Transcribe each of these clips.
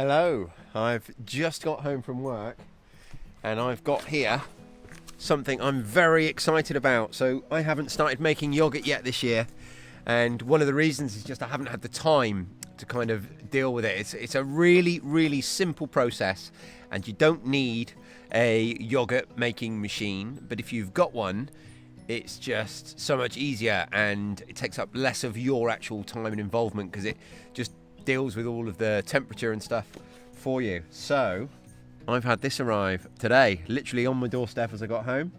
Hello, I've just got home from work and I've got here something I'm very excited about. So I haven't started making yogurt yet this year, and one of the reasons is just I haven't had the time to kind of deal with it. It's a really simple process, and you don't need a yogurt making machine, but if you've got one, it's just so much easier and it takes up less of your actual time and involvement because it just deals with all of the temperature and stuff for you. So I've had this arrive today, literally on my doorstep as I got home.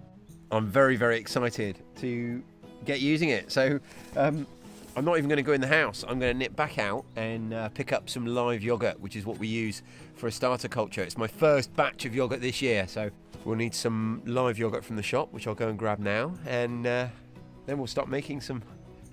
I'm very excited to get using it. So I'm not even going to go in the house. I'm going to nip back out and pick up some live yogurt, which is what we use for a starter culture. It's my first batch of yogurt this year, so we'll need some live yogurt from the shop, which I'll go and grab now, and then we'll start making some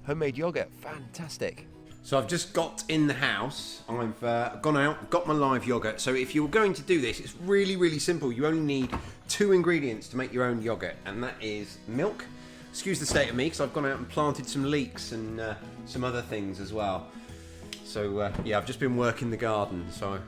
homemade yogurt. Fantastic. So I've just got in the house, I've gone out, got my live yogurt. So if you're going to do this, it's really simple. You only need 2 ingredients to make your own yogurt, and that is milk. Excuse the state of me, because I've gone out and planted some leeks and some other things as well. So yeah, I've just been working the garden, so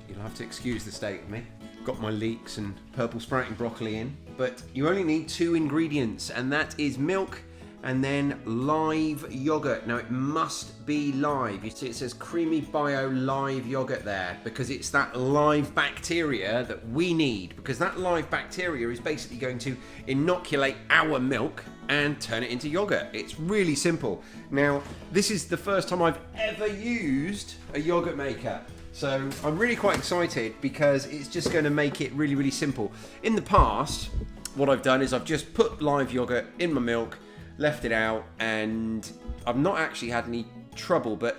you'll have to excuse the state of me. Got my leeks and purple sprouting broccoli in. But you only need 2 ingredients, and that is milk and then live yogurt. Now it must be live. You see it says creamy bio live yogurt there, because it's that live bacteria that we need, because that live bacteria is basically going to inoculate our milk and turn it into yogurt. It's really simple. Now this is the first time I've ever used a yogurt maker, so I'm really quite excited because it's just going to make it really simple. In the past, what I've done is I've just put live yogurt in my milk, left it out, and I've not actually had any trouble, but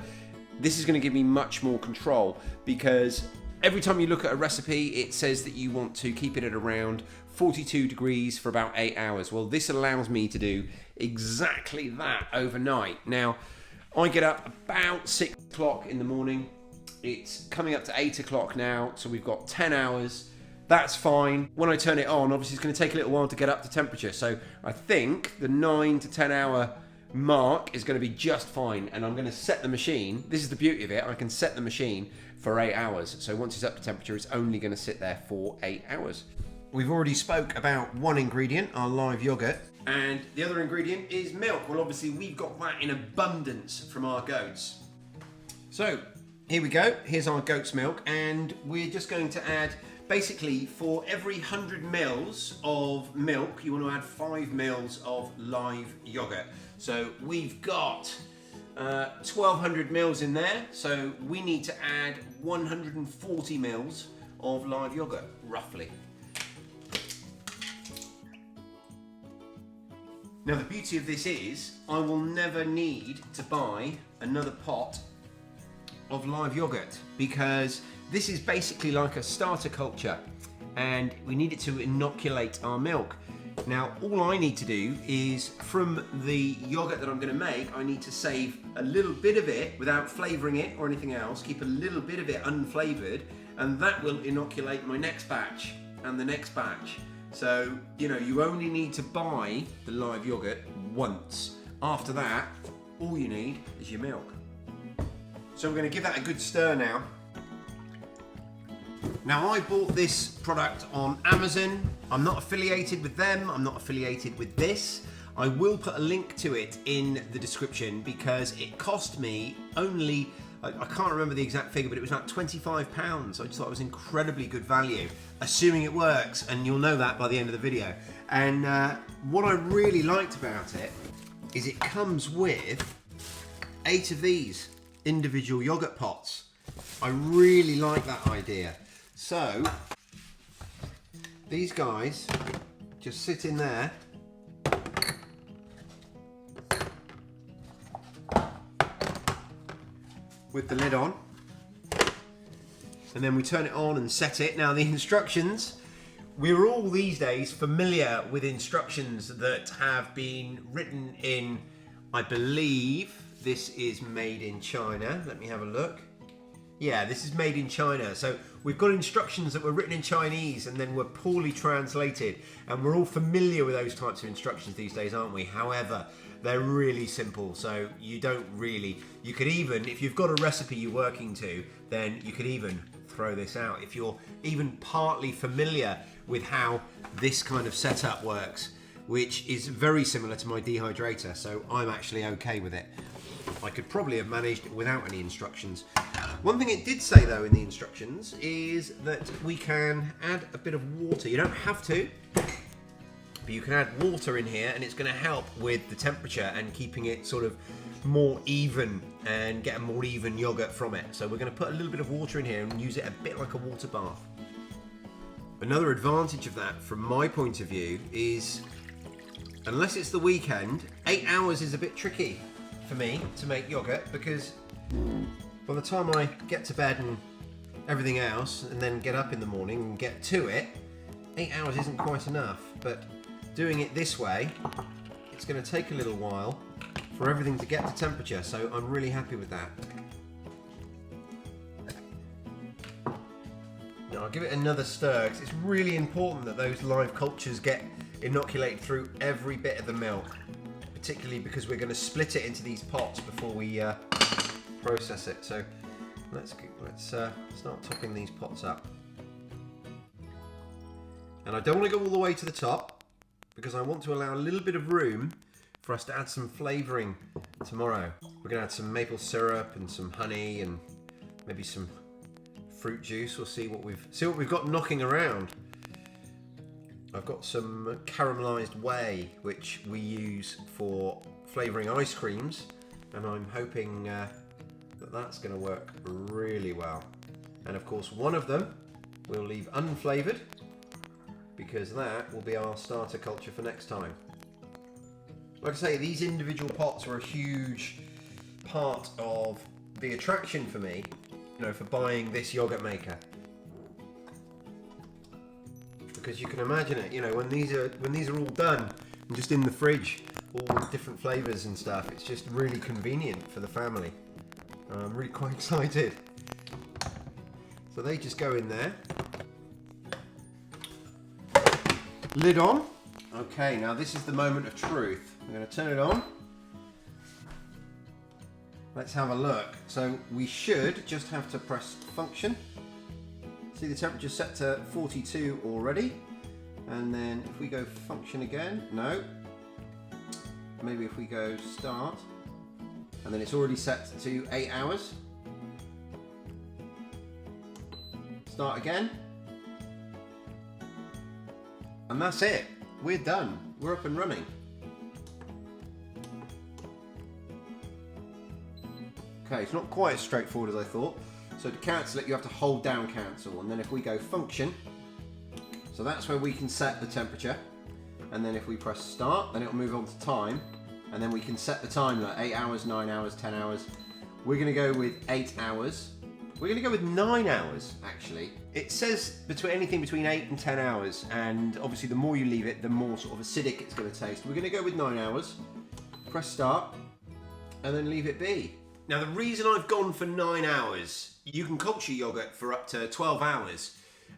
this is going to give me much more control, because every time you look at a recipe it says that you want to keep it at around 42 degrees for about 8 hours. Well, this allows me to do exactly that overnight. Now I get up about 6 o'clock in the morning. It's coming up to 8 o'clock now, so we've got 10 hours. That's fine. When I turn it on, obviously it's going to take a little while to get up to temperature, so I think the 9 to 10 hour mark is going to be just fine, and I'm going to set the machine. This is the beauty of it, I can set the machine for 8 hours, so once it's up to temperature it's only going to sit there for 8 hours. We've already spoke about one ingredient, our live yogurt, and the other ingredient is milk. Well, obviously we've got that in abundance from our goats. So here we go, here's our goat's milk, and we're just going to add, basically for every 100 mils of milk, you want to add 5 mils of live yogurt. So we've got 1200 mils in there, so we need to add 140 mils of live yogurt, roughly. Now the beauty of this is, I will never need to buy another pot of live yogurt, because this is basically like a starter culture, and we need it to inoculate our milk. Now all I need to do is, from the yogurt that I'm going to make, I need to save a little bit of it without flavouring it or anything else, keep a little bit of it unflavoured, and that will inoculate my next batch and the next batch. So, you know, you only need to buy the live yogurt once. After that, all you need is your milk. So I'm going to give that a good stir now. Now I bought this product on Amazon. I'm not affiliated with them, I'm not affiliated with this. I will put a link to it in the description, because it cost me only, I can't remember the exact figure, but it was about £25. I just thought it was incredibly good value, assuming it works, and you'll know that by the end of the video. And what I really liked about it is it comes with 8 of these individual yogurt pots. I really like that idea. So these guys just sit in there with the lid on, and then we turn it on and set it. Now the instructions, we're all these days familiar with instructions that have been written in, I believe this is made in China. Let me have a look. Yeah, this is made in China. So we've got instructions that were written in Chinese and then were poorly translated, and we're all familiar with those types of instructions these days, aren't we? However, they're really simple, so you don't really, you could even, if you've got a recipe you're working to, then you could even throw this out. If you're even partly familiar with how this kind of setup works, which is very similar to my dehydrator, so I'm actually okay with it. I could probably have managed it without any instructions. One thing it did say though in the instructions is that we can add a bit of water. You don't have to, but you can add water in here and it's going to help with the temperature and keeping it sort of more even and get a more even yogurt from it. So we're going to put a little bit of water in here and use it a bit like a water bath. Another advantage of that from my point of view is, unless it's the weekend, 8 hours is a bit tricky for me to make yogurt, because by the time I get to bed and everything else and then get up in the morning and get to it, 8 hours isn't quite enough. But doing it this way, it's going to take a little while for everything to get to temperature, so I'm really happy with that. Now I'll give it another stir, because it's really important that those live cultures get inoculated through every bit of the milk, particularly because we're going to split it into these pots before we process it. So let's start topping these pots up. And I don't want to go all the way to the top, because I want to allow a little bit of room for us to add some flavouring tomorrow. We're going to add some maple syrup and some honey and maybe some fruit juice. We'll see what we've got knocking around. I've got some caramelised whey, which we use for flavouring ice creams, and I'm hoping that that's going to work really well. And of course, one of them we'll leave unflavoured, because that will be our starter culture for next time. Like I say, these individual pots are a huge part of the attraction for me, you know, for buying this yogurt maker. Because you can imagine it, you know, when these are all done and just in the fridge, all with different flavours and stuff, it's just really convenient for the family. I'm really quite excited. So they just go in there. Lid on. Okay, now this is the moment of truth. I'm going to turn it on. Let's have a look. So we should just have to press function. See, the temperature set to 42 already. And then if we go function again, no. Maybe if we go start, and then it's already set to 8 hours. Start again. And that's it. We're done. We're up and running. Okay, it's not quite as straightforward as I thought. So to cancel it, you have to hold down cancel, and then if we go function, so that's where we can set the temperature, and then if we press start, then it'll move on to time, and then we can set the time, like 8 hours, 9 hours, 10 hours. We're going to go with 8 hours. We're going to go with 9 hours, actually. It says anything between 8 and 10 hours, and obviously the more you leave it, the more sort of acidic it's going to taste. We're going to go with 9 hours, press start, and then leave it be. Now, the reason I've gone for 9 hours, you can culture yogurt for up to 12 hours,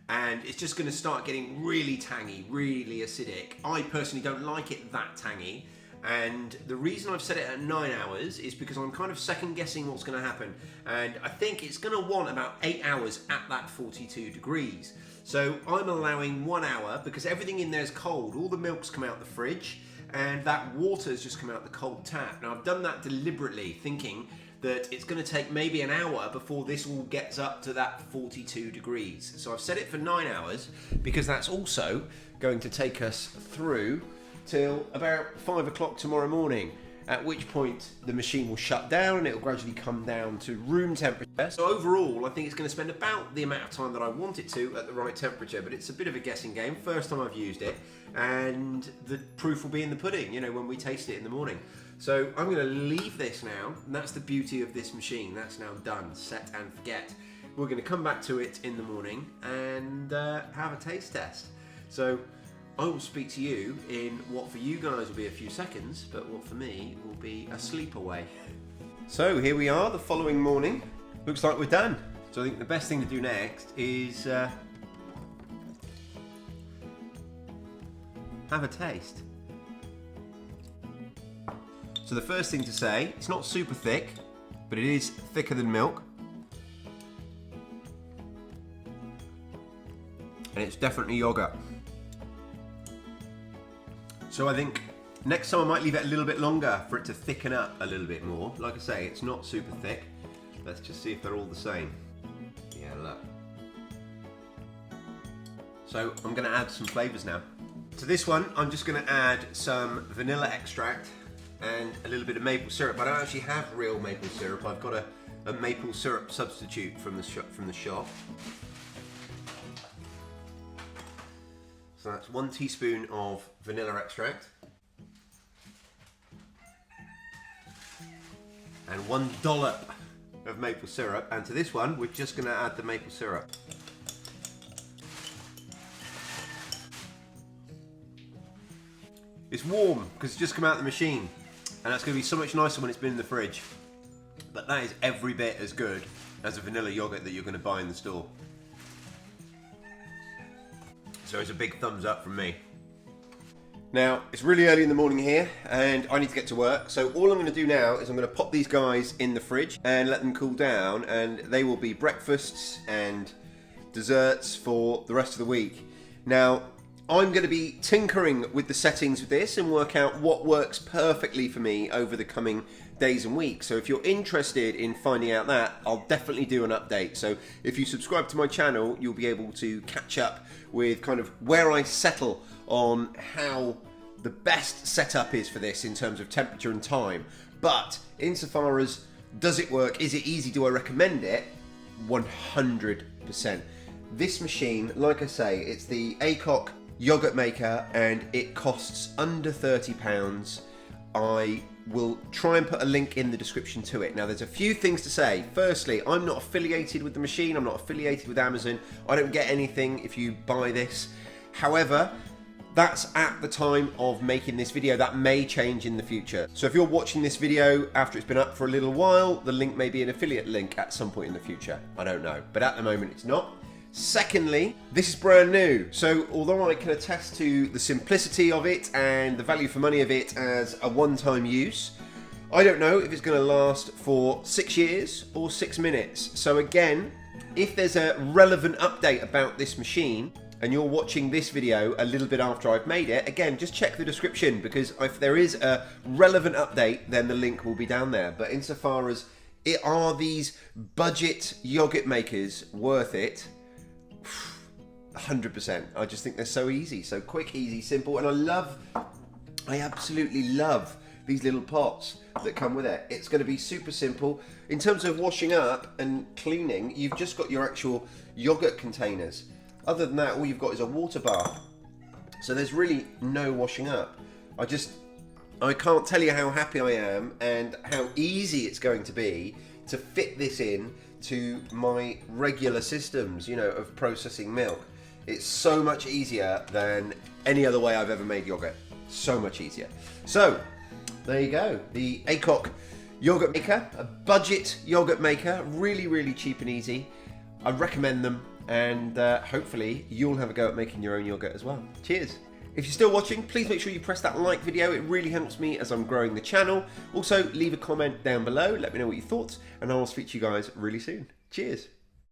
and it's just going to start getting really tangy, really acidic. I personally don't like it that tangy, and the reason I've set it at 9 hours is because I'm kind of second guessing what's going to happen, and I think it's going to want about 8 hours at that 42 degrees. So I'm allowing 1 hour, because everything in there is cold. All the milk's come out the fridge, and that water's just come out the cold tap. Now, I've done that deliberately, thinking that it's going to take maybe an hour before this all gets up to that 42 degrees. So I've set it for 9 hours, because that's also going to take us through till about 5 o'clock tomorrow morning, at which point the machine will shut down and it will gradually come down to room temperature. So overall, I think it's going to spend about the amount of time that I want it to at the right temperature, but it's a bit of a guessing game. First time I've used it, and the proof will be in the pudding, you know, when we taste it in the morning. So I'm going to leave this now, and that's the beauty of this machine. That's now done, set and forget. We're going to come back to it in the morning and have a taste test. So I will speak to you in what for you guys will be a few seconds, but what for me will be a sleep away. So here we are the following morning. Looks like we're done. So I think the best thing to do next is have a taste. So the first thing to say, it's not super thick, but it is thicker than milk. and it's definitely yogurt. So I think next time I might leave it a little bit longer for it to thicken up a little bit more. Like I say, it's not super thick. Let's just see if they're all the same. Yeah, look. So I'm going to add some flavours now. To this one, I'm just going to add some vanilla extract and a little bit of maple syrup. I don't actually have real maple syrup. I've got a maple syrup substitute from the shop. So that's 1 teaspoon of vanilla extract and 1 dollop of maple syrup. And to this one, we're just going to add the maple syrup. It's warm because it's just come out of the machine, and that's going to be so much nicer when it's been in the fridge. But that is every bit as good as a vanilla yogurt that you're going to buy in the store. So it's a big thumbs up from me. Now, it's really early in the morning here and I need to get to work. So all I'm going to do now is I'm going to pop these guys in the fridge and let them cool down, and they will be breakfasts and desserts for the rest of the week. Now, I'm going to be tinkering with the settings of this and work out what works perfectly for me over the coming days and weeks. So if you're interested in finding out that, I'll definitely do an update. So if you subscribe to my channel, you'll be able to catch up with kind of where I settle on how the best setup is for this in terms of temperature and time. But insofar as does it work, is it easy, do I recommend it? 100%. This machine, like I say, it's the Aicok yogurt maker and it costs under £30. I will try and put a link in the description to it. Now there's a few things to say. Firstly, I'm not affiliated with the machine, I'm not affiliated with Amazon, I don't get anything if you buy this. However, that's at the time of making this video. That may change in the future. So if you're watching this video after it's been up for a little while, the link may be an affiliate link at some point in the future. I don't know, but at the moment it's not. Secondly, this is brand new, so although I can attest to the simplicity of it and the value for money of it as a one-time use, I don't know if it's going to last for 6 years or 6 minutes. So again, if there's a relevant update about this machine and you're watching this video a little bit after I've made it, again, just check the description, because if there is a relevant update, then the link will be down there. But insofar as are these budget yogurt makers worth it? 100%. I just think they're so easy, so quick, easy, simple, and I absolutely love these little pots that come with it. It's going to be super simple. In terms of washing up and cleaning, you've just got your actual yogurt containers. Other than that, all you've got is a water bath. So there's really no washing up. I can't tell you how happy I am and how easy it's going to be to fit this in to my regular systems, you know, of processing milk. It's so much easier than any other way I've ever made yogurt. So much easier. So, there you go. The Aicok yogurt maker, a budget yogurt maker, really, really cheap and easy. I recommend them, and hopefully you'll have a go at making your own yogurt as well. Cheers. If you're still watching, please make sure you press that like video. It really helps me as I'm growing the channel. Also, leave a comment down below. Let me know what you thought, and I'll speak to you guys really soon. Cheers.